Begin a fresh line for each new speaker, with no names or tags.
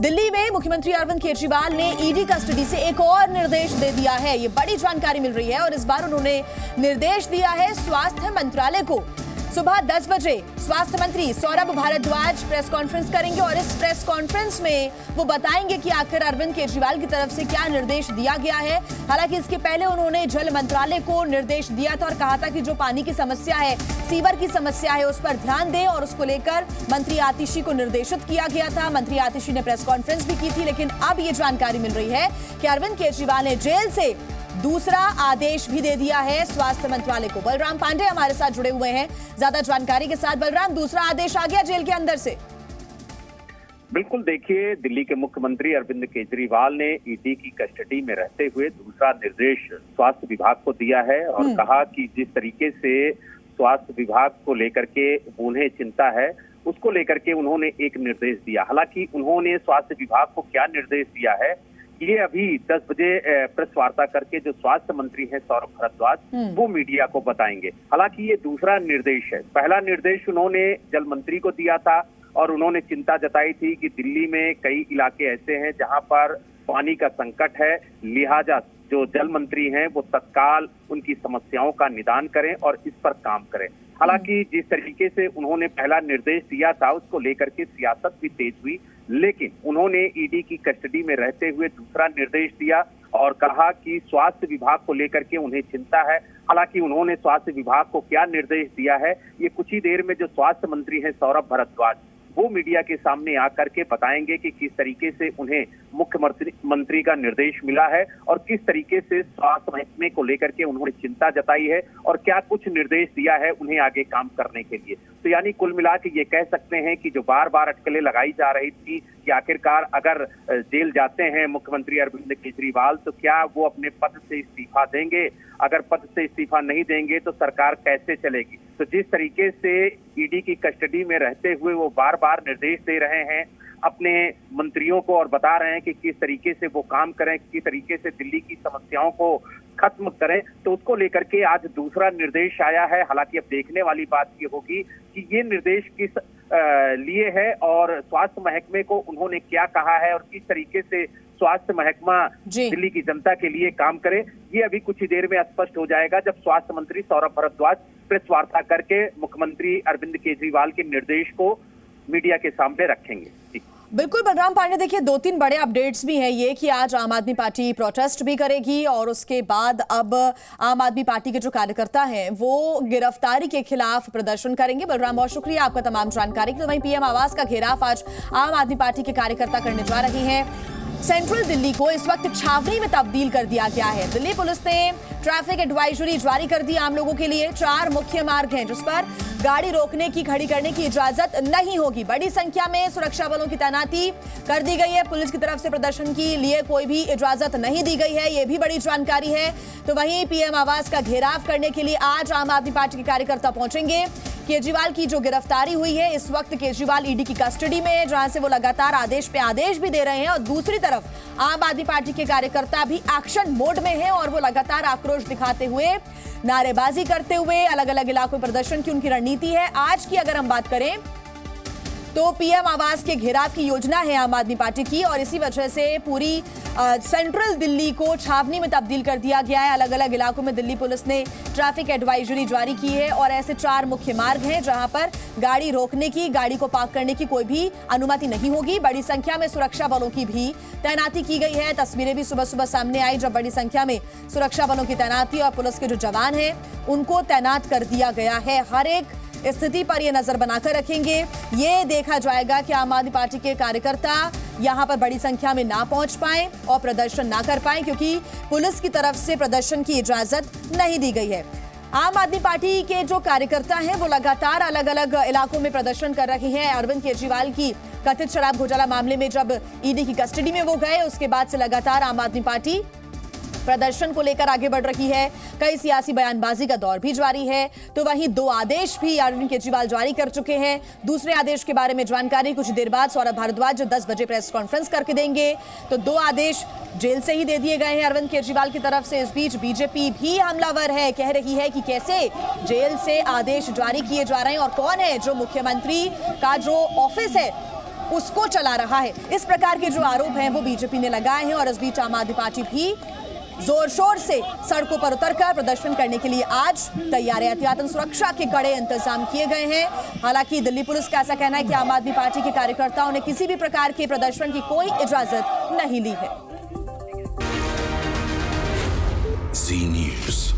दिल्ली में मुख्यमंत्री अरविंद केजरीवाल ने ईडी कस्टडी से एक और निर्देश दे दिया है। ये बड़ी जानकारी मिल रही है और इस बार उन्होंने निर्देश दिया है स्वास्थ्य मंत्रालय को। सुबह 10 बजे स्वास्थ्य मंत्री सौरभ भारद्वाज प्रेस कॉन्फ्रेंस करेंगे और इस प्रेस कॉन्फ्रेंस में वो बताएंगे कि आखिर अरविंद केजरीवाल की तरफ से क्या निर्देश दिया गया है। हालांकि इसके पहले उन्होंने जल मंत्रालय को निर्देश दिया था और कहा था कि जो पानी की समस्या है, सीवर की समस्या है, उस पर ध्यान दें और उसको लेकर मंत्री आतिशी को निर्देशित किया गया था। मंत्री आतिशी ने प्रेस कॉन्फ्रेंस भी की थी, लेकिन अब ये जानकारी मिल रही है कि अरविंद केजरीवाल ने जेल से दूसरा आदेश भी दे दिया है स्वास्थ्य मंत्रालय को। बलराम पांडे हमारे साथ जुड़े हुए हैं ज्यादा जानकारी के साथ। बलराम, दूसरा आदेश आ गया जेल के अंदर से?
बिल्कुल, देखिए, दिल्ली के मुख्यमंत्री अरविंद केजरीवाल ने ईडी की कस्टडी में रहते हुए दूसरा निर्देश स्वास्थ्य विभाग को दिया है और कहा कि जिस तरीके से स्वास्थ्य विभाग को लेकर के उन्हें चिंता है, उसको लेकर के उन्होंने एक निर्देश दिया। हालांकि उन्होंने स्वास्थ्य विभाग को क्या निर्देश दिया है, ये अभी 10 बजे प्रेस वार्ता करके जो स्वास्थ्य मंत्री हैं सौरभ भारद्वाज वो मीडिया को बताएंगे। हालांकि ये दूसरा निर्देश है। पहला निर्देश उन्होंने जल मंत्री को दिया था और उन्होंने चिंता जताई थी कि दिल्ली में कई इलाके ऐसे हैं जहां पर पानी का संकट है, लिहाजा जो जल मंत्री हैं वो तत्काल उनकी समस्याओं का निदान करें और इस पर काम करें। हालांकि जिस तरीके से उन्होंने पहला निर्देश दिया था उसको लेकर के सियासत भी तेज हुई, लेकिन उन्होंने ईडी की कस्टडी में रहते हुए दूसरा निर्देश दिया और कहा कि स्वास्थ्य विभाग को लेकर के उन्हें चिंता है। हालांकि उन्होंने स्वास्थ्य विभाग को क्या निर्देश दिया है, ये कुछ ही देर में जो स्वास्थ्य मंत्री हैं सौरभ भारद्वाज वो मीडिया के सामने आकर के बताएंगे कि किस तरीके से उन्हें मुख्यमंत्री का निर्देश मिला है और किस तरीके से स्वास्थ्य महकमे को लेकर के उन्होंने चिंता जताई है और क्या कुछ निर्देश दिया है उन्हें आगे काम करने के लिए। तो यानी कुल मिला के ये कह सकते हैं कि जो बार बार अटकलें लगाई जा रही थी कि आखिरकार अगर जेल जाते हैं मुख्यमंत्री अरविंद केजरीवाल तो क्या वो अपने पद से इस्तीफा देंगे, अगर पद से इस्तीफा नहीं देंगे तो सरकार कैसे चलेगी। तो जिस तरीके से ईडी की कस्टडी में रहते हुए वो बार बार निर्देश दे रहे हैं अपने मंत्रियों को और बता रहे हैं कि किस तरीके से वो काम करें, किस तरीके से दिल्ली की समस्याओं को खत्म करें, तो उसको लेकर के आज दूसरा निर्देश आया है। हालांकि अब देखने वाली बात ये होगी कि ये निर्देश किस लिए है और स्वास्थ्य महकमे को उन्होंने क्या कहा है और किस तरीके से स्वास्थ्य महकमा दिल्ली की जनता के लिए काम करे। ये अभी कुछ ही देर में स्पष्ट हो जाएगा जब स्वास्थ्य मंत्री सौरभ भारद्वाज प्रेस वार्ता करके मुख्यमंत्री अरविंद केजरीवाल के निर्देश को मीडिया के सामने रखेंगे।
बिल्कुल बलराम पांडे, देखिए 2-3 बड़े अपडेट्स भी हैं ये कि आज आम आदमी पार्टी प्रोटेस्ट भी करेगी और उसके बाद अब आम आदमी पार्टी के जो कार्यकर्ता हैं वो गिरफ्तारी के खिलाफ प्रदर्शन करेंगे। बलराम, बहुत शुक्रिया आपका तमाम जानकारी के लिए। वहीं पीएम आवास का घेराव आज आम आदमी पार्टी के कार्यकर्ता करने जा रहे हैं। सेंट्रल दिल्ली को इस वक्त छावनी में तब्दील कर दिया गया है। दिल्ली पुलिस ने ट्रैफिक एडवाइजरी जारी कर दी आम लोगों के लिए। 4 मुख्य मार्ग हैं जिस पर गाड़ी रोकने की, खड़ी करने की इजाजत नहीं होगी। बड़ी संख्या में सुरक्षा बलों की तैनाती कर दी गई है। पुलिस की तरफ से प्रदर्शन के लिए कोई भी इजाजत नहीं दी गई है, ये भी बड़ी जानकारी है। तो वहीं पीएम आवास का घेराव करने के लिए आज आम आदमी पार्टी के कार्यकर्ता पहुंचेंगे। केजरीवाल की जो गिरफ्तारी हुई है, इस वक्त केजरीवाल ईडी की कस्टडी में है जहां से वो लगातार आदेश पे आदेश भी दे रहे हैं और दूसरी तरफ आम आदमी पार्टी के कार्यकर्ता भी एक्शन मोड में हैं और वो लगातार आक्रोश दिखाते हुए, नारेबाजी करते हुए अलग अलग इलाकों में प्रदर्शन की उनकी रणनीति है। आज की अगर हम बात करें तो पीएम आवास के घेराव की योजना है आम आदमी पार्टी की और इसी वजह से पूरी सेंट्रल दिल्ली को छावनी में तब्दील कर दिया गया है। अलग अलग इलाकों में दिल्ली पुलिस ने ट्रैफिक एडवाइजरी जारी की है और ऐसे 4 मुख्य मार्ग हैं जहां पर गाड़ी रोकने की, गाड़ी को पार्क करने की कोई भी अनुमति नहीं होगी। बड़ी संख्या में सुरक्षा बलों की भी तैनाती की गई है। तस्वीरें भी सुबह सुबह सामने आई जब बड़ी संख्या में सुरक्षा बलों की तैनाती और पुलिस के जो जवान हैं उनको तैनात कर दिया गया है। हर एक स्थिति पर ये नजर बनाकर रखेंगे। ये देखा जाएगा कि आम आदमी पार्टी के कार्यकर्ता यहां पर बड़ी संख्या में ना पहुंच पाए और प्रदर्शन ना कर पाए क्योंकि पुलिस की तरफ से प्रदर्शन की इजाजत नहीं दी गई है। आम आदमी पार्टी के जो कार्यकर्ता हैं वो लगातार अलग अलग इलाकों में प्रदर्शन कर रहे हैं। अरविंद केजरीवाल की कथित शराब घोटाला मामले में जब ईडी की कस्टडी में वो गए उसके बाद से लगातार आम आदमी पार्टी प्रदर्शन को लेकर आगे बढ़ रही है। कई सियासी बयानबाजी का दौर भी जारी है। तो वहीं 2 आदेश भी अरविंद केजरीवाल जारी कर चुके हैं। दूसरे आदेश के बारे में जानकारी कुछ देर बाद सौरभ भारद्वाज जो 10 बजे प्रेस कॉन्फ्रेंस करके देंगे। तो 2 आदेश जेल से ही दे दिए गए हैं अरविंद केजरीवाल की तरफ से। इस बीच बीजेपी भी हमलावर है, कह रही है कि कैसे जेल से आदेश जारी किए जा रहे हैं और कौन है जो मुख्यमंत्री का जो ऑफिस है उसको चला रहा है। इस प्रकार के जो आरोप हैं वो बीजेपी ने लगाए हैं और इस बीच आम आदमी पार्टी भी जोर शोर से सड़कों पर उतरकर प्रदर्शन करने के लिए आज तैयार है। एहतियातन सुरक्षा के कड़े इंतजाम किए गए हैं। हालांकि दिल्ली पुलिस का ऐसा कहना है कि आम आदमी पार्टी के कार्यकर्ताओं ने किसी भी प्रकार के प्रदर्शन की कोई इजाजत नहीं ली है।
Zee News.